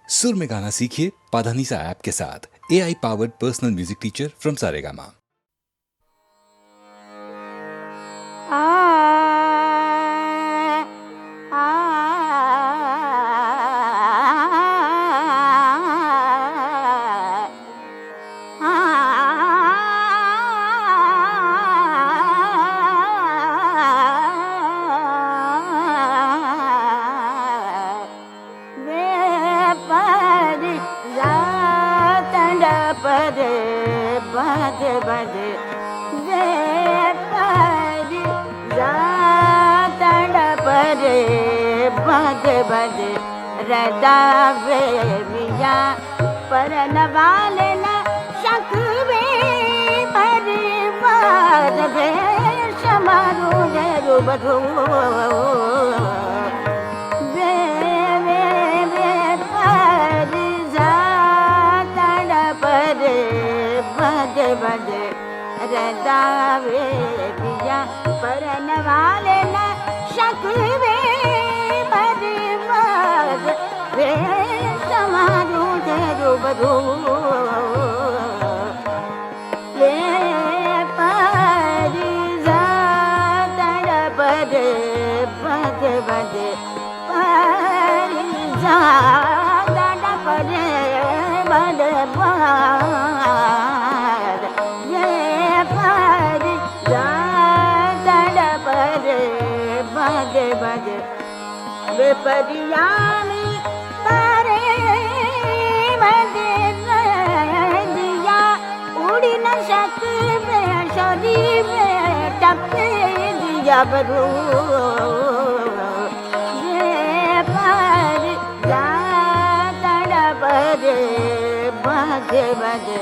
सुर में गाना सीखिए पाधानीसा ऐप के साथ। AI powered personal music teacher from Saregama. रदावे मिया परन वाले न शकवे परिवार भे समारू देरु बधू वे वे वे परि जा तड़ परे बदे बदे रदावे मिया परन वाले न शकवे वे समारू तेरू बधू वे परि जा तड़ परे बदे बदे परि जा तड़ परे बदे बदे वे परि जा तड़ परे बदे बदे वे परियामी तारे बदे दिया उड़ी न सकवे शरीर में टपके दिया बरू ये पर जा तड़ परे बदे बदे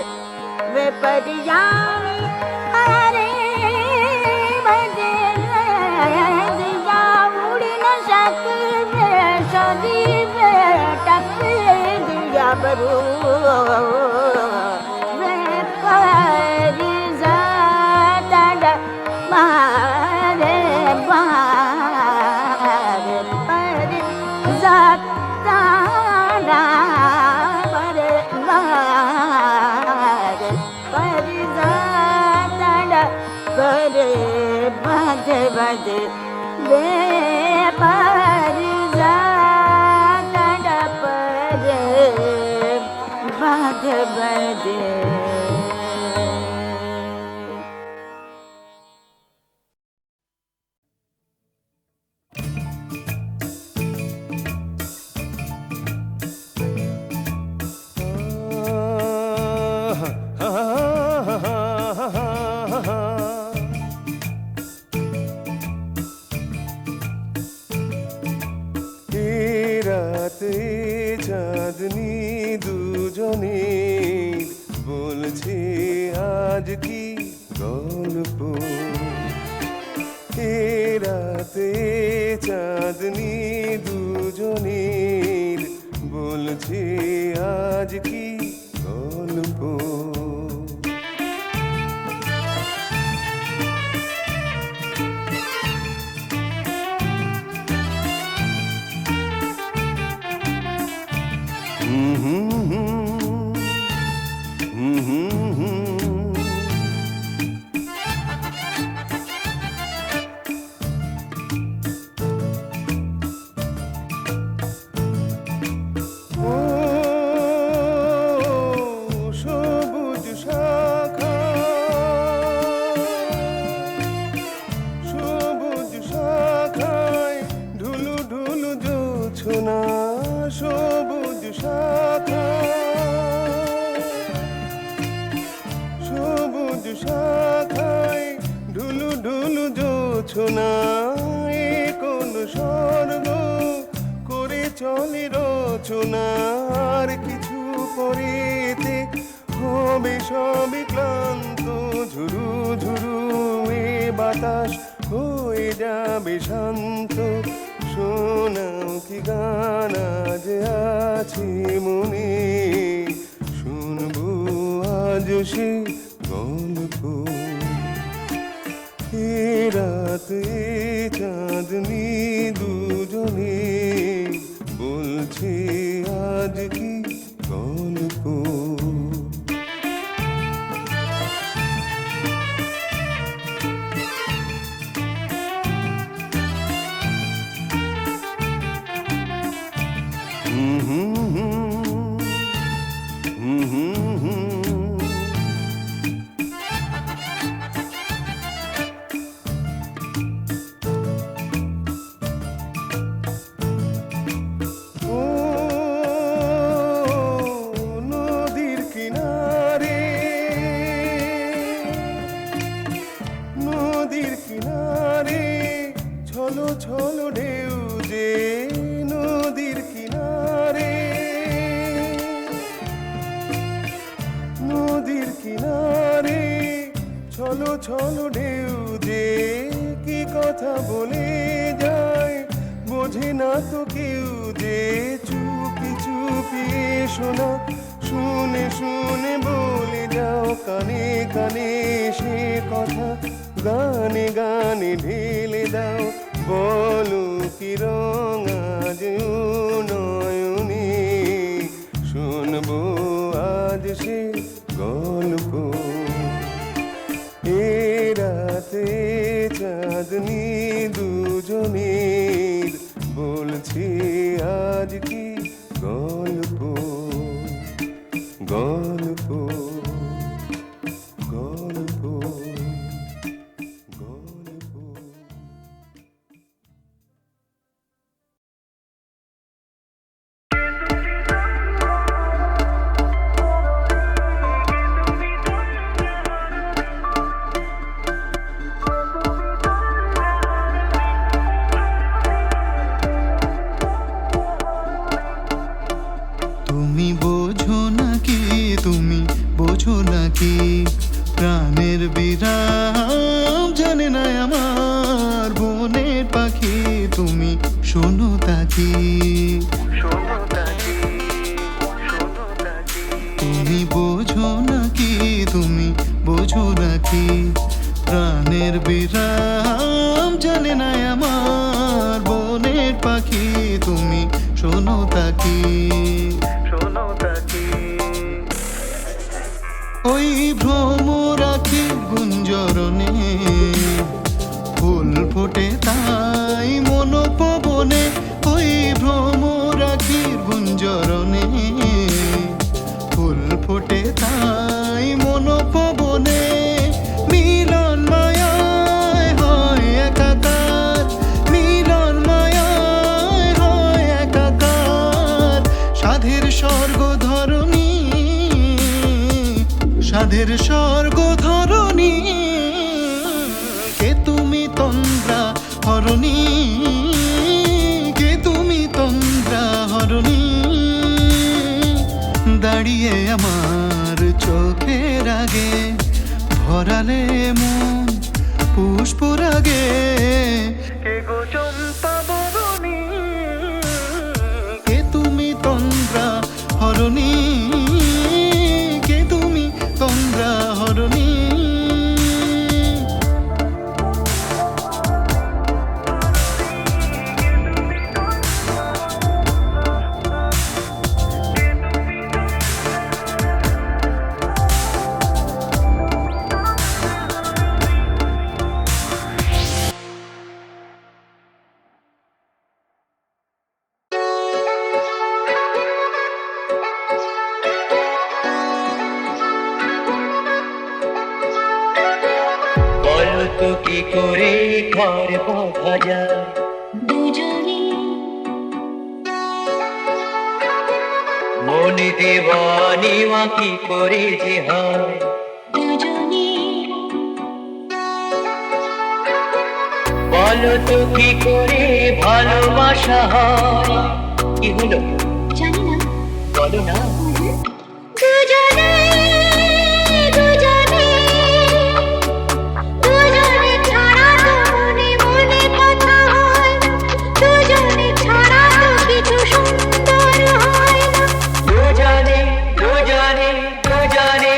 वे परियामी तारे बदे दिया उड़ी न सकवे शरीर में टपके दिया बरू वे परि जा तड़ मारे मारे परि जा तड़ परे मारे परि जा तड़ परे बदे बदे वे परि जा तड़ परे बदे बदे। চাঁদনি দুজনের বলছে আজ কি গল্প এ রাতে চাঁদনি দুজনের বলছে আজ কি গল্প সবুজ শাখায় ঢুলু ঢুলু জোছনায় কোন স্বর্গ করে চলে রচনার কিছু পরেতে হবে সবই ক্লান্ত ঝুরু ঝুরু এ বাতাস হয়ে যাবে শান্ত শোনাও কি গান আজ আছে মনে শুনবো আজ সে গল্প এ রাতে চাঁদনি দুজনে বলছে আজ কি ও নদীর কিনারে, নদীর কিনারে ছলো ছলো ঢেউ যে, নদীর কিনারে, নদীর কিনারে ছলো ছলো ঢেউ যে, কি কথা বলে যায় বোঝে না তো কেউ যে, চুপি চুপি শোনা, শুনে শুনে বলে যাও কানে কানে সে কথা, গানে গানে ঢেলে দাও বলো কি রঙ আজ নয়নে, শুনবো আজ সে গল্প। এ রাতে চাঁদনি দুজনের বলছি আজ কি গল্প, গল্প, গল্প, গল্প। তুমি বোঝো নাকি, তুমি বোঝো নাকি, প্রাণের বিরাম জানে না আমার বনের পাখি, তুমি শোনো তাকি, তুমি বোঝো নাকি, তুমি বোঝো নাকি, প্রাণের বিরাম জানে না আমার বনের পাখি, তুমি শোনো তাকি, শোনো তাকি। ওই ভ্রম রাখি গুঞ্জরণে ফুল ফোটে তাই মন পবনে, ওই ভ্রম রাখি গুঞ্জরণে ফুল ফোটে তাই মন পবনে, মিলন মায়ায় হয় একাকার, মিলন মায়ায় হয় একাকার, সাধের স্বর্গ ধরণী, সাধের স্বর্গ ধরণী, কে তুমি তন্দ্রা হরণী, কে তুমি তন্দ্রা হরণী, দাঁড়িয়ে আমার চোখের আগে ভরালে মন পুষ্পরাগে, কে গো চম্পা বরণী, কে তুমি তন্দ্রা হরণী, কে তুমি তন্দ্রা হরণী। তো কি করে ঘর বাঁধা যায় দুজনে মনে দেওয়ানি মা কি করে যে হয় দুজনে বলো তো কি করে ভালোবাসা হয়, কি হলো জানি না বলো না। দুজনে দুজনে দুজনে ছাড়া তো মনে মনে কথা হয় না, দুজনে ছাড়া তো কিছু সুন্দর হয় না, দুজনে দুজনে দুজনে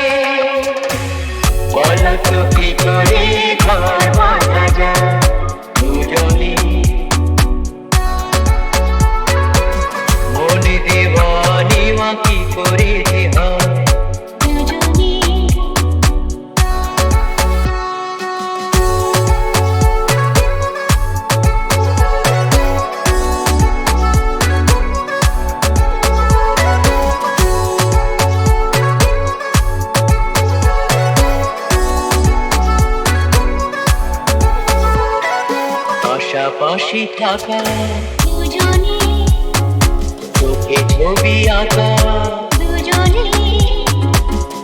বলো তো কি করে ঘর বাঁধা যায় দুজনে মনে দেওয়ানি মা কি করে যে হয় দুজনে পাশাপাশি থাকা, দুজনে চোখে ছবি আঁকা, দুজনে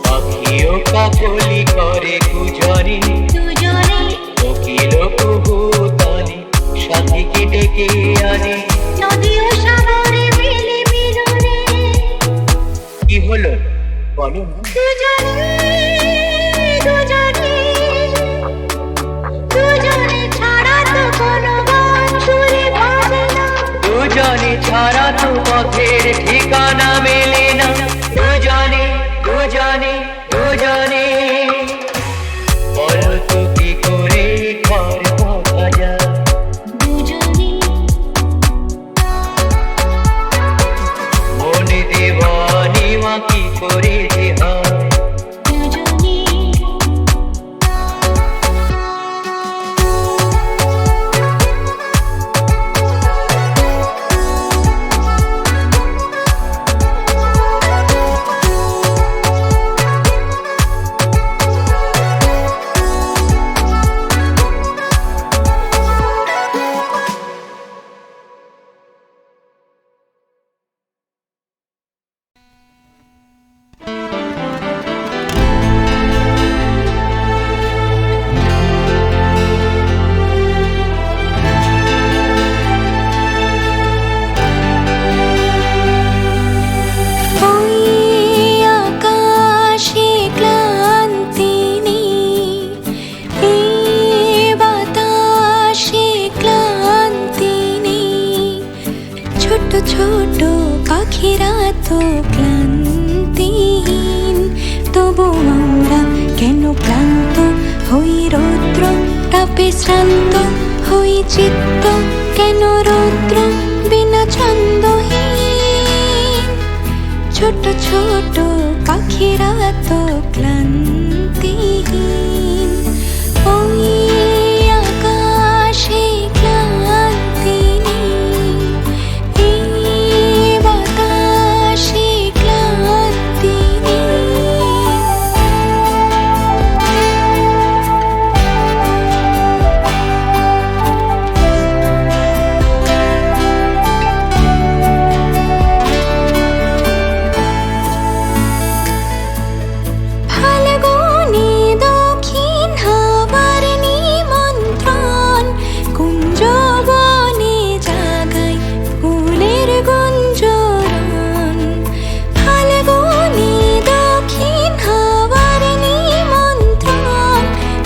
পাখিও কাকলি করে গুজরে, দুজনে কোকিল কুহুতানে সাথীকে ডেকে আনে। নদী ও সাগরে মিলে মিলনে কি হলো বলো না? দুজনে দুজনে দুজনে ছাড়া তো কোনো মন ছুঁয়ে ভাবে না দুজনে ছাড়া তো পথের ঠিকানা মেলে না। দুজনে দুজনে দুজনে বলো তো কি করে ঘর বাঁধা যায়? দুজনে মনে দেওয়ানিমা কি করে যে হয়? দুজনে ওই আকাশে ক্লান্তি নেই, এই বাতাসে ক্লান্তি নেই, ছোট ছোট পাখিরা তো ক্লান্তিহীন, তবু আমরা কেন ক্লান্ত হই রৌদ্র তাপে শ্রান্ত হই চিত্ত কেন রৌদ্র বিনা ছন্দহীন, ছোট ছোট পাখিরা তো ক্লান্তিহীন। ওই আকাশে ক্লান্তি নেই, এই বাতাসে ক্লান্তি নেই। ফাল্গুনে দক্ষিণ হাওয়ার নিমন্ত্রণ, কুঞ্জবনে জাগায় ফুলের গুঞ্জরণ। ফাল্গুনে দক্ষিণ হাওয়ার নিমন্ত্রণ,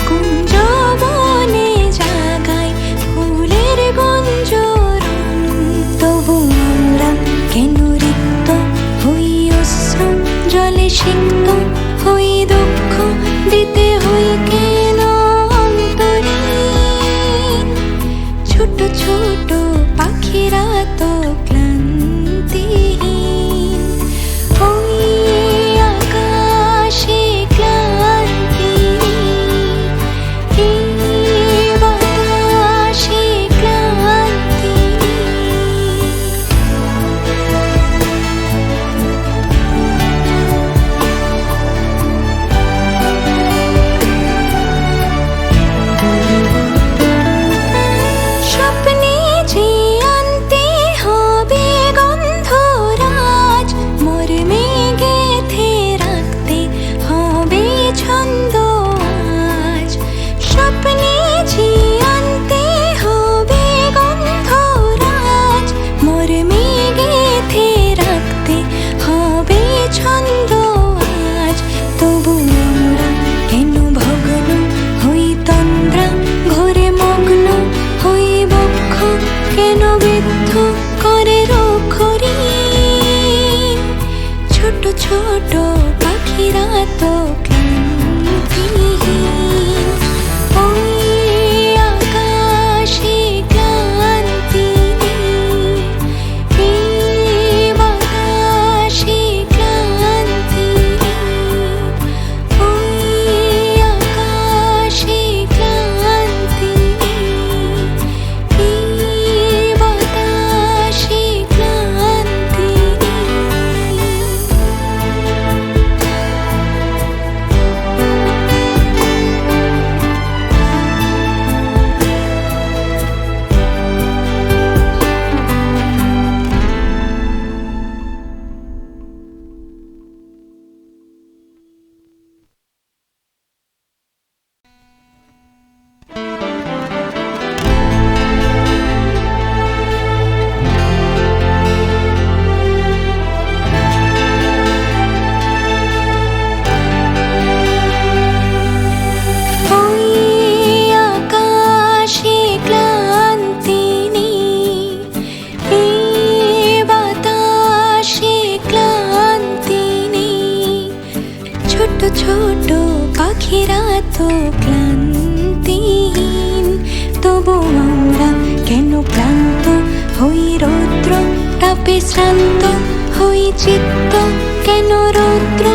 কুঞ্জবনে জাগায় ফুলের গুঞ্জরণ, তবু আমরা কেন রিক্ত হই অশ্রু জলে সিক্ত হই দুঃখ দিতে হই কেন অন্তরীণ, ছোট ছোট পাখিরা তো ক্লান্তিহীন। ওই আকাশে ক্লান্তি নেই, এই বাতাসে ক্লান্তি নেই। স্বপ্নে যে আনতে হবে গন্ধরাজ, মর্মে গেঁথে রাখতে হবে ছন্দ আজ। স্বপ্নে যে আনতে হবে গন্ধরাজ, মর্মে গেঁথে রাখতে হবে ছন্দ আজ, তবু আমরা কেন ভগ্ন হই তন্দ্রা ঘরে মগ্ন হই বক্ষ কেন বিদ্ধ করে রক্ষরীণ, ছোট ছোট পাখিরা তো ক্লান্তিহীন। ওই আকাশে ক্লান্তি নেই, এই বাতাসে ক্লান্তি নেই, ওই আকাশে ক্লান্তি নেই, এই বাতাসে ক্লান্তি নেই। পাখিরা তো ক্লান্তিহীন, তবু আমরা কেন ক্লান্ত হই রৌদ্র তাপে শ্রান্ত হই চিত্ত কেন রৌদ্র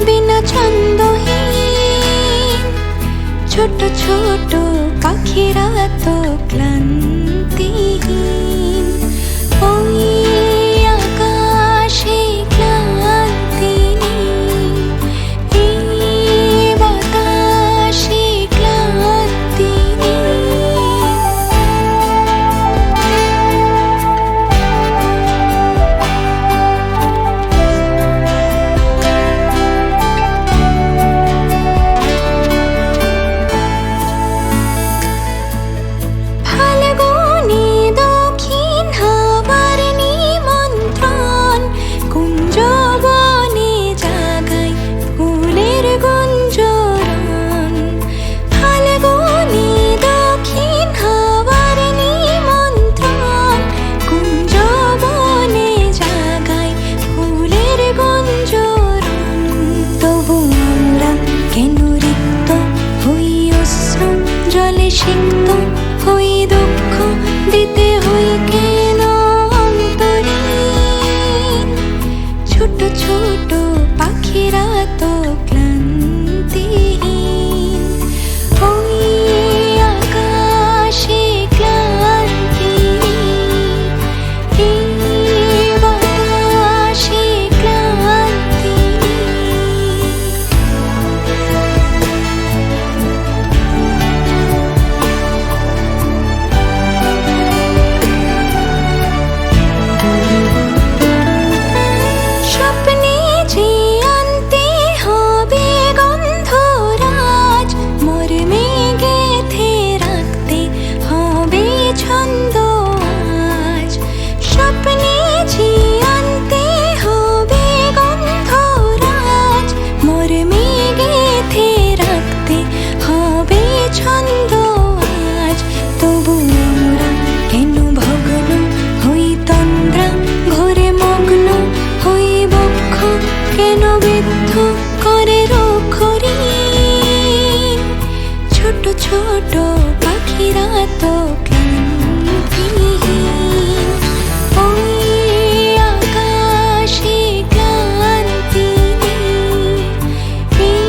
বিনা ছন্দহীন। ছোট ছোট পাখিরা তো ক্লান্তিহীন, ওই আকাশে ক্লান্তি নেই, এই বাতাসে ক্লান্তি নেই। ফাল্গুনে দক্ষিণ হাওয়ার নিমন্ত্রণ, কুঞ্জবনে জাগায় ফুলের গুঞ্জরণ। ফাল্গুনে দক্ষিণ হাওয়ার নিমন্ত্রণ, কুঞ্জবনে জাগায় ফুলের গুঞ্জরণ। তবু আমরা কেন রিক্ত হই অশ্রু জলে সিক্ত হই, দুঃখ দিতে হই কেন অন্তরীণ। ছোট ছোট পাখিরা তো ক্লান্তিহীন, ওই আকাশে ক্লান্তি নেই, এই বাতাসে ক্লান্তি নেই। স্বপ্নে যে আনতে হবে গন্ধরাজ, মর্মে গেঁথে রাখতে হবে ছন্দ আজ। স্বপ্নে যে আনতে হবে গন্ধরাজ, মর্মে গেঁথে রাখতে হবে ছন্দ আজ। তবু আমরা কেন ভগ্ন হই তন্দ্রা ঘরে মগ্ন হই, বক্ষ কেন বিদ্ধ করে রক্ষরীণ। ছোট ছোট পাখিরা তো ক্লান্তিহীন, ওই আকাশে ক্লান্তি নেই, এই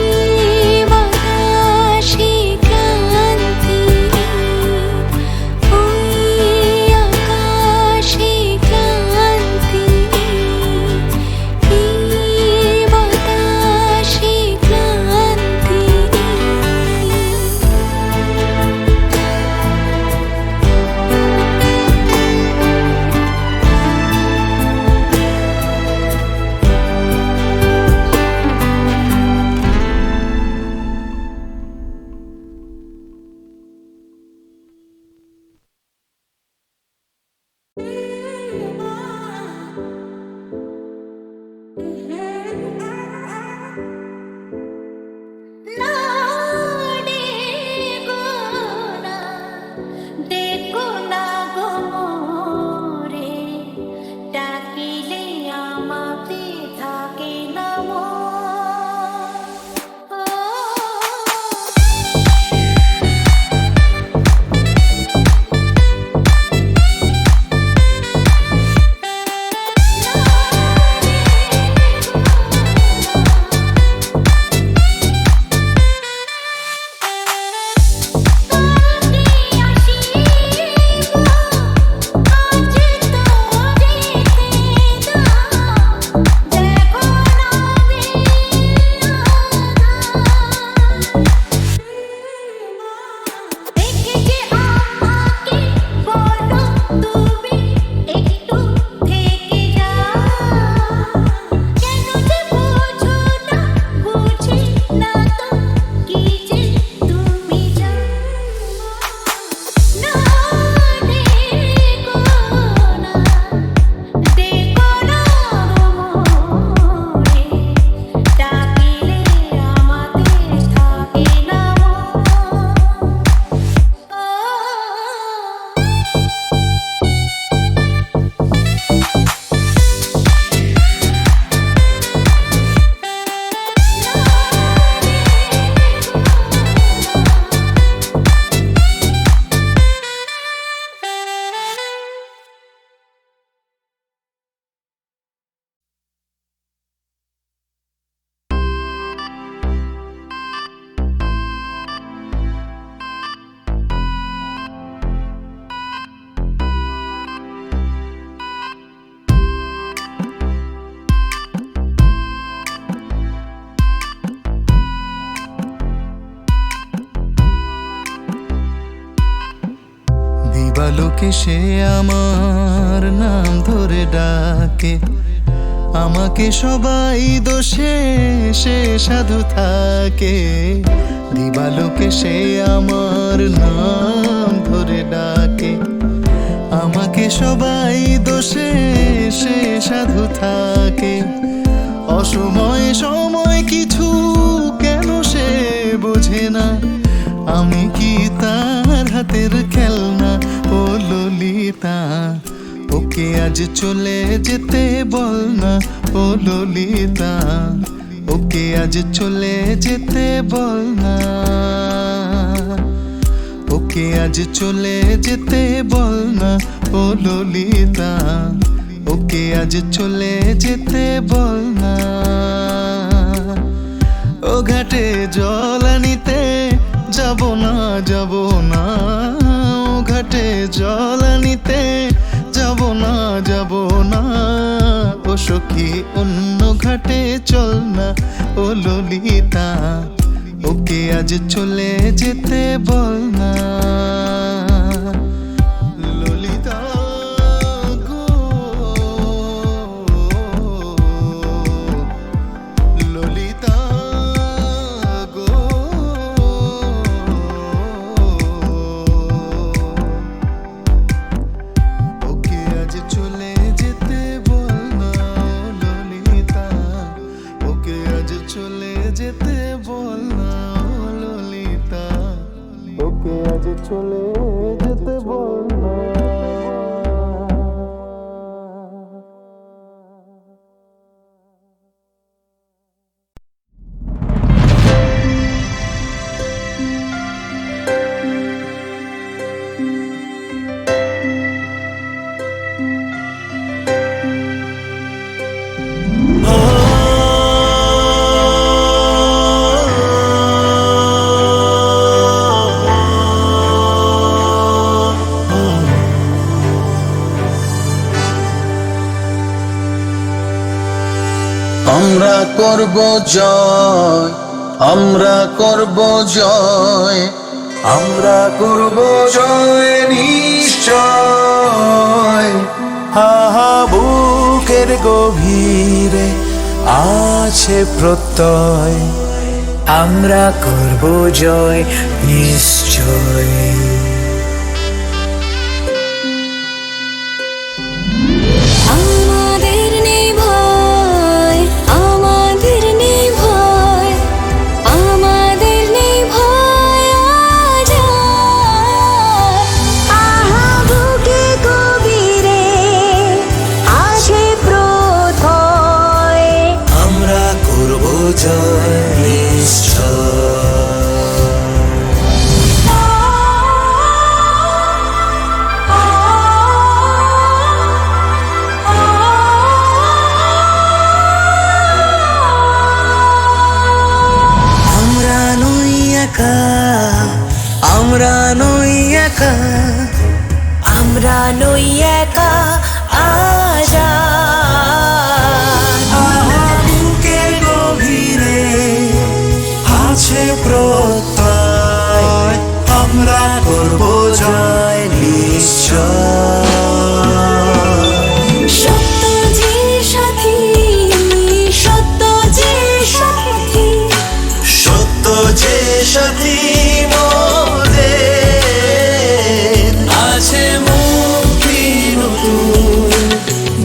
বাতাসে ক্লান্তি নেই, ওই আকাশে ক্লান্তি নেই, এই বাতাসে ক্লান্তি নেই। দিবালোকে সে আমার নাম ধরে ডাকে, আমাকে সবাই দোষে সে সাধু থাকে। দিবালোকে সে আমার নাম ধরে ডাকে, আমাকে সবাই দোষে সে সাধু থাকে। অসময় সময় কিছু কেন সে বোঝে না, আমি কি তার হাতের খেলনা? ও ললিতা, ওকে আজ চলে যেতে বল না। ও ললিতা, ওকে আজ চলে যেতে বল না। ওকে আজ চলে যেতে বল না। ও ললিতা, ওকে আজ চলে যেতে বল না। ও ঘাটে জল আনিতে যাব না, যাব না। ও ঘাটে জল আনিতে যাব না, যাব না। ও সখী অন্য ঘাটে চল না। ও ললিতা, ওকে আজ চলে যেতে বল না। ললিতা গো, ললিতা গো, ওকে আজ চলে যেতে বল না। ললিতা, ওকে আজ চলে যেতে বল না। ললিতা, ওকে আজ চলে যেতে বল না। আমরা করব জয়, আমরা করব জয়, আমরা করব জয় নিশ্চয়। হাহা বুকের গভীরে আছে প্রত্যয়, আমরা করব জয় নিশ্চয়। আমাদের নেই ভয়, আমাদের নেই ভয়, আমাদের নেই ভয় আজ আর। আহা বুকে গভীরে আছে প্রত্যয়, আমরা করব জয় নিশ্চয়। আমরা নই একা, আমরা নই একা, আমরা নই একা আজ আর। আহা বুকের গভীরে আছে প্রত্যয়, আমরা করব জয় নিশ্চয়। সত্য যে সাথী, সত্য যে সাথী, সত্য যে সাথী মোদের, আছে মুক্তি নতুন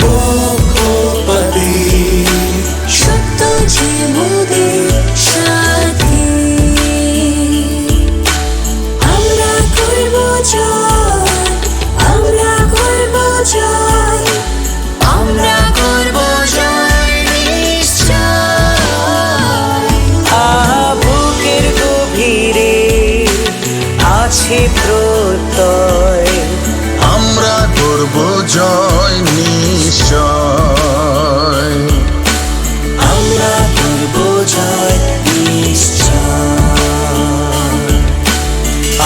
বক্ষপতি। সত্য যে মোদের সাথী, আমরা করব জয়, আমরা করব জয়, আমরা করব জয় নিশ্চয়। আহা বুকের গভীরে আছে প্রত্যয়, আমরা করব জয় নিশ্চয়। আমরা করব জয় নিশ্চয়,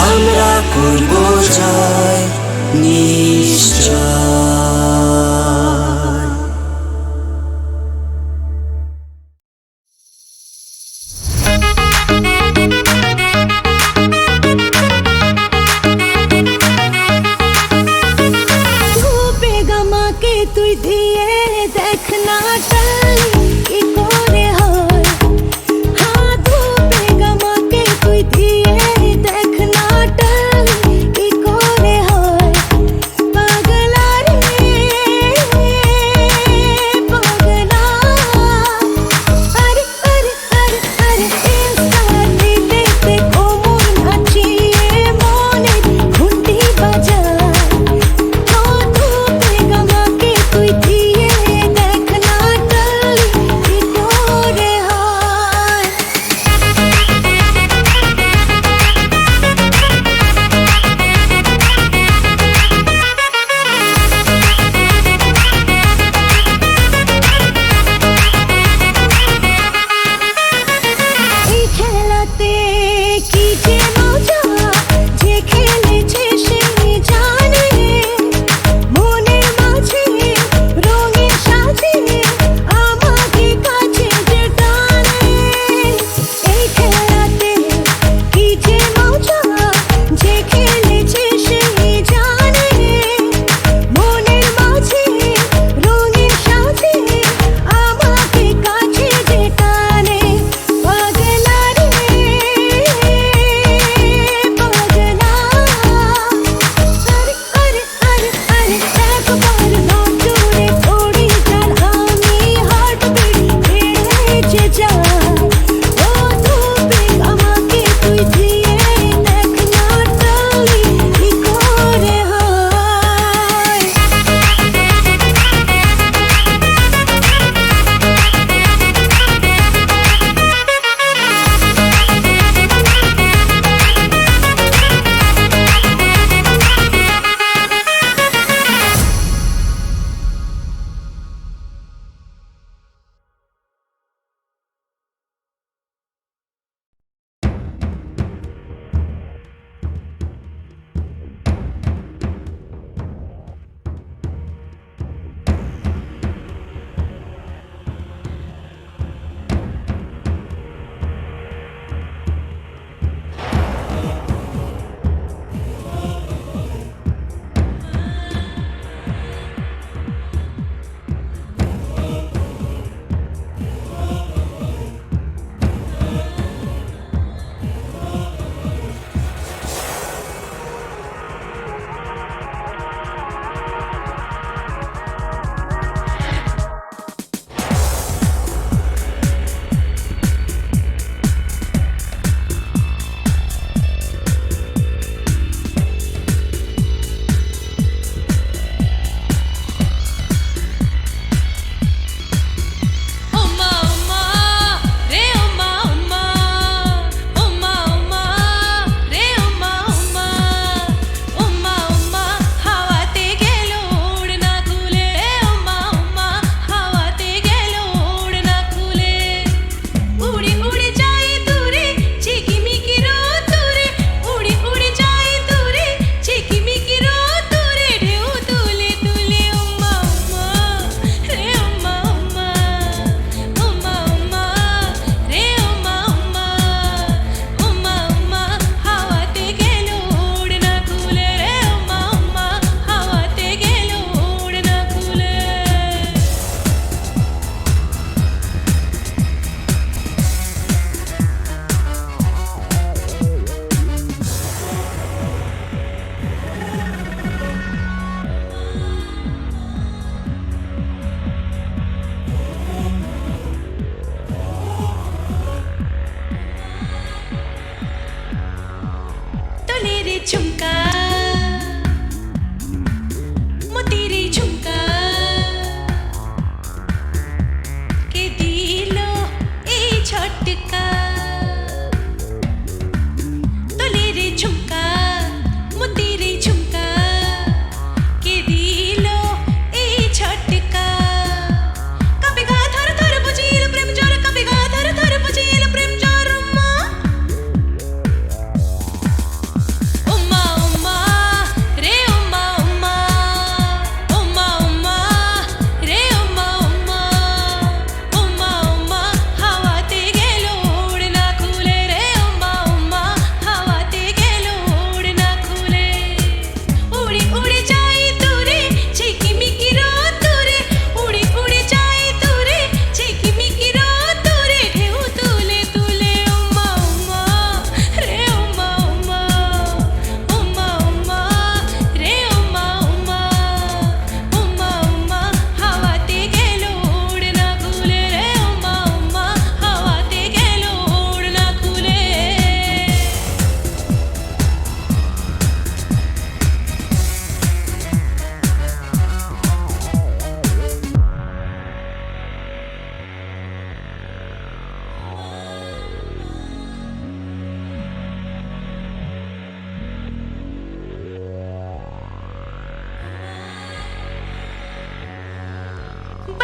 আমরা করব জয় নিশ্চয়।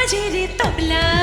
বাজে রে তবলা